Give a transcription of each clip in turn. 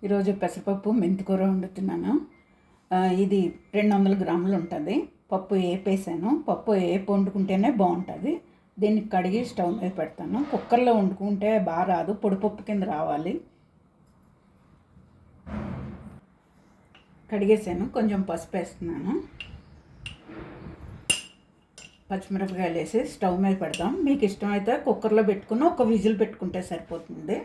ఈరోజు పెసరపప్పు మెంతికూర వండుతున్నాను. ఇది 200 గ్రాములు ఉంటుంది. పప్పు వేపేసాను. పప్పు వేపు వండుకుంటేనే బాగుంటుంది. దీన్ని కడిగి స్టవ్ మీద పెడతాను. కుక్కర్లో వండుకుంటే బాగా రాదు, పొడిపప్పు కింద రావాలి. కడిగేసాను. కొంచెం పసుపు వేస్తున్నాను. పచ్చిమిరపకాయలు వేసి స్టవ్ మీద పెడతాం. మీకు ఇష్టమైతే కుక్కర్లో పెట్టుకుని ఒక విజిల్ పెట్టుకుంటే సరిపోతుంది.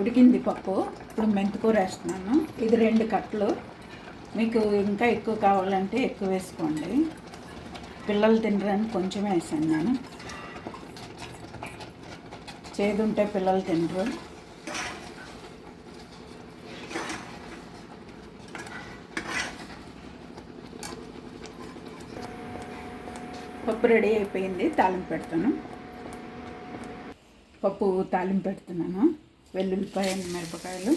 ఉడికింది పప్పు. ఇప్పుడు మెంతికూర వేస్తున్నాను. ఇది 2 కట్టలు. మీకు ఇంకా ఎక్కువ కావాలంటే ఎక్కువ వేసుకోండి. పిల్లలు తినరని కొంచెం వేసాను నేను. చేదుంటే పిల్లలు తినరు. పప్పు రెడీ అయిపోయింది. తాలింపు పెడతాను. పప్పు తాలింపు పెడుతున్నాను. వెల్లుల్లిపాయ, మిరపకాయలు,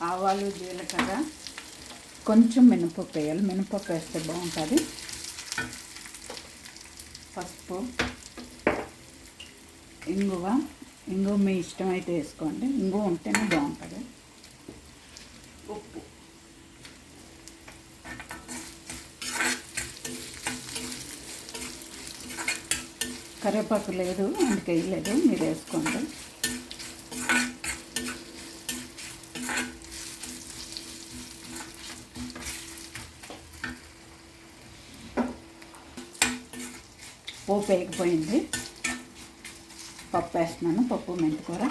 ఆవాలు, జీలకర్ర, కొంచెం మినపప్పు వేయాలి. మినపప్పు వేస్తే బాగుంటుంది. పసుపు, ఇంగువ మీ ఇష్టమైతే వేసుకోండి. ఇంగువ ఉంటేనే బాగుంటుంది. ఉప్పు, కరివేపాకు లేదు అందుకే వేయలేదు, మీరు వేసుకోండి. పోపు వేగిపోయింది. పప్పు వేస్తున్నాను. పప్పు మెంతికూర.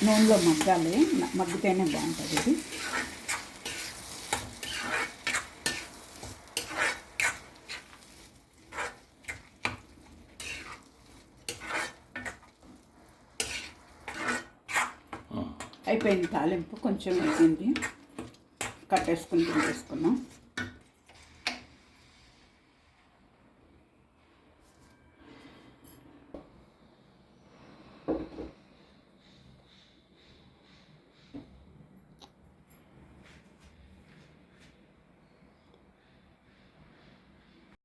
నూనెలో మగ్గాలి. మగ్గితేనే బాగుంటుంది ఇది. అయిపోయింది తాలింపు. కొంచెం వేసింది. కట్టేసుకుని తినేసుకున్నాం.